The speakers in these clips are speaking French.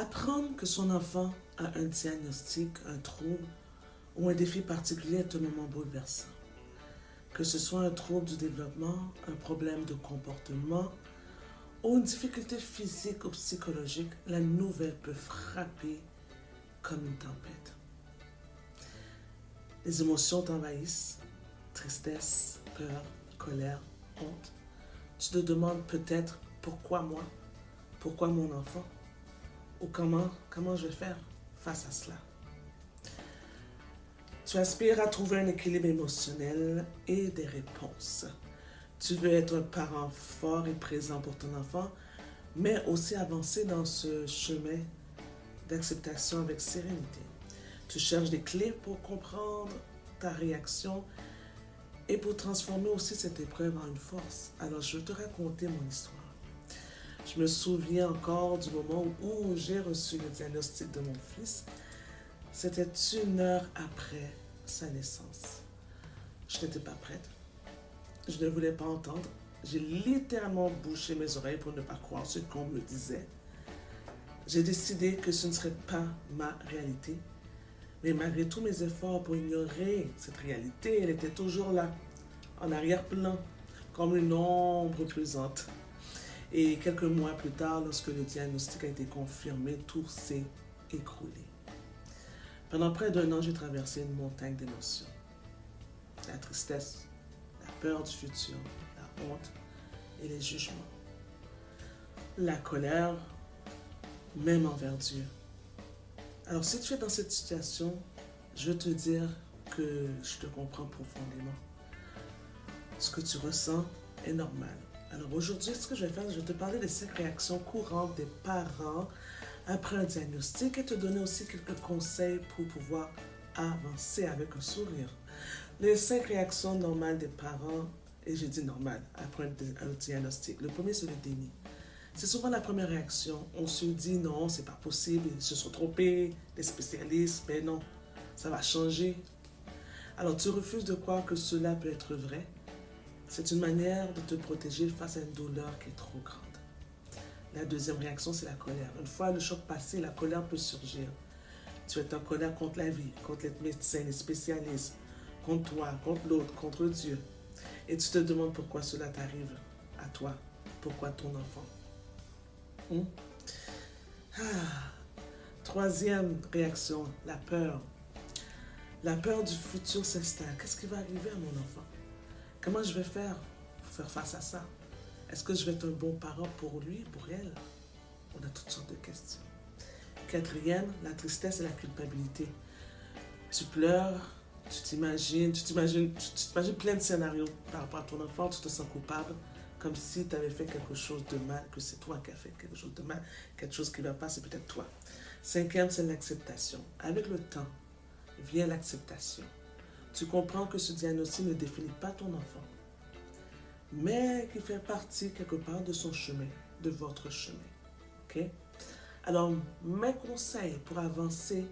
Apprendre que son enfant a un diagnostic, un trouble ou un défi particulier est un moment bouleversant. Que ce soit un trouble du développement, un problème de comportement ou une difficulté physique ou psychologique, la nouvelle peut frapper comme une tempête. Les émotions t'envahissent, tristesse, peur, colère, honte. Tu te demandes peut-être pourquoi moi, pourquoi mon enfant, ou comment je vais faire face à cela. Tu aspires à trouver un équilibre émotionnel et des réponses. Tu veux être un parent fort et présent pour ton enfant, mais aussi avancer dans ce chemin d'acceptation avec sérénité. Tu cherches des clés pour comprendre ta réaction et pour transformer aussi cette épreuve en une force. Alors, je vais te raconter mon histoire. Je me souviens encore du moment où j'ai reçu le diagnostic de mon fils. C'était 1 heure après sa naissance. Je n'étais pas prête. Je ne voulais pas entendre. J'ai littéralement bouché mes oreilles pour ne pas croire ce qu'on me disait. J'ai décidé que ce ne serait pas ma réalité. Mais malgré tous mes efforts pour ignorer cette réalité, elle était toujours là, en arrière-plan, comme une ombre pesante. Et quelques mois plus tard, lorsque le diagnostic a été confirmé, tout s'est écroulé. Pendant près d'1 an, j'ai traversé une montagne d'émotions. La tristesse, la peur du futur, la honte et les jugements. La colère, même envers Dieu. Alors, si tu es dans cette situation, je veux te dire que je te comprends profondément. Ce que tu ressens est normal. Alors aujourd'hui, ce que je vais faire, je vais te parler des 5 réactions courantes des parents après un diagnostic et te donner aussi quelques conseils pour pouvoir avancer avec un sourire. Les 5 réactions normales des parents, et j'ai dit normales, après un diagnostic. Le premier, c'est le déni. C'est souvent la première réaction. On se dit non, c'est pas possible, ils se sont trompés, les spécialistes, mais non, ça va changer. Alors tu refuses de croire que cela peut être vrai. C'est une manière de te protéger face à une douleur qui est trop grande. La deuxième réaction, c'est la colère. Une fois le choc passé, la colère peut surgir. Tu es en colère contre la vie, contre les médecins, les spécialistes, contre toi, contre l'autre, contre Dieu. Et tu te demandes pourquoi cela t'arrive à toi, pourquoi ton enfant. Troisième réaction, la peur. La peur du futur s'installe. Qu'est-ce qui va arriver à mon enfant? Comment je vais faire pour faire face à ça? Est-ce que je vais être un bon parent pour lui, pour elle? On a toutes sortes de questions. Quatrième, la tristesse et la culpabilité. Tu pleures, tu t'imagines plein de scénarios par rapport à ton enfant, tu te sens coupable, comme si tu avais fait quelque chose de mal, que c'est toi qui as fait quelque chose de mal, quelque chose qui ne va pas, c'est peut-être toi. Cinquième, c'est l'acceptation. Avec le temps, vient l'acceptation. Tu comprends que ce diagnostic ne définit pas ton enfant, mais qui fait partie quelque part de son chemin, de votre chemin. Okay? Alors, mes conseils pour avancer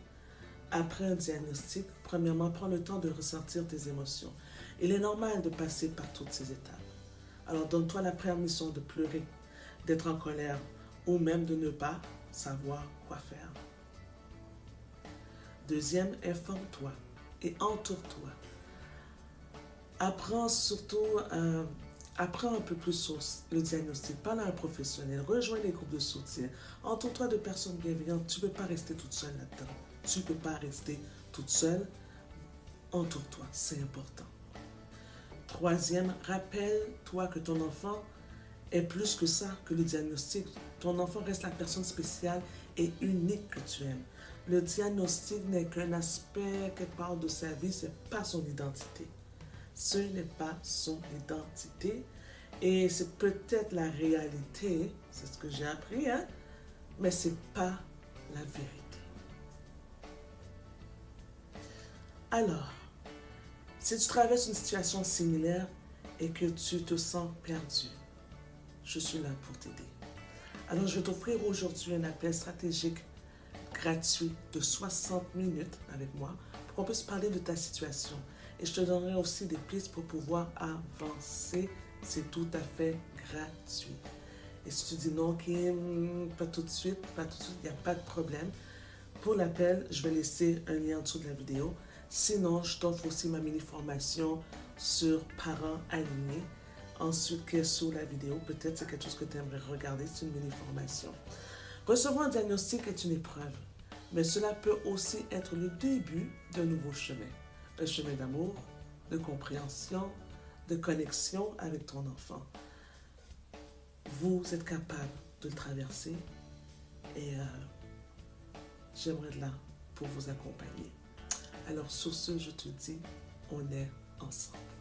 après un diagnostic, premièrement, prends le temps de ressentir tes émotions. Il est normal de passer par toutes ces étapes. Alors, donne-toi la permission de pleurer, d'être en colère ou même de ne pas savoir quoi faire. Deuxième, informe-toi et entoure-toi. Apprends un peu plus sur le diagnostic, parle à un professionnel, rejoins les groupes de soutien, entoure-toi de personnes bienveillantes. Tu ne peux pas rester toute seule là-dedans. Tu ne peux pas rester toute seule. Entoure-toi, c'est important. Troisième, rappelle-toi que ton enfant est plus que ça, que le diagnostic. Ton enfant reste la personne spéciale et unique que tu aimes. Le diagnostic n'est qu'un aspect quelque part de sa vie, ce n'est pas son identité. Ce n'est pas son identité et c'est peut-être la réalité, c'est ce que j'ai appris, mais ce n'est pas la vérité. Alors, si tu traverses une situation similaire et que tu te sens perdu, je suis là pour t'aider. Alors, je vais t'offrir aujourd'hui un appel stratégique gratuit de 60 minutes avec moi pour qu'on puisse parler de ta situation. Et je te donnerai aussi des pistes pour pouvoir avancer. C'est tout à fait gratuit. Et si tu dis non, ok, pas tout de suite, il n'y a pas de problème. Pour l'appel, je vais laisser un lien en dessous de la vidéo. Sinon, je t'offre aussi ma mini-formation sur parents alignés. Ensuite, qui est sous la vidéo, peut-être c'est quelque chose que tu aimerais regarder, c'est une mini-formation. Recevoir un diagnostic est une épreuve, mais cela peut aussi être le début d'un nouveau chemin. Un chemin d'amour, de compréhension, de connexion avec ton enfant. Vous êtes capable de le traverser et j'aimerais être là pour vous accompagner. Alors sur ce, je te dis, on est ensemble.